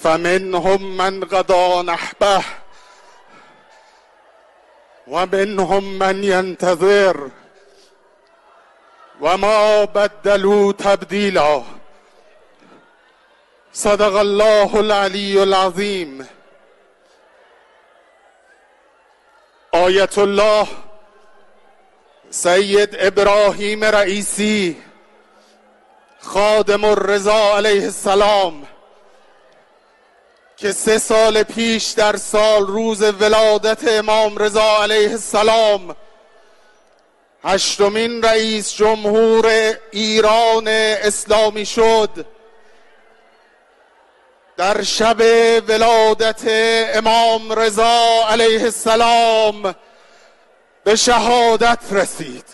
فمنهم من قضى نحبه ومنهم من ينتظر وما بدلوا تبدیلا. صدق الله العلی العظیم. آیت الله سید ابراهیم رئیسی خادم الرضا علیه السلام که 3 سال پیش در سال روز ولادت امام رضا علیه السلام 8مین رئیس جمهور ایران اسلامی شد، در شب ولادت امام رضا علیه السلام به شهادت رسید.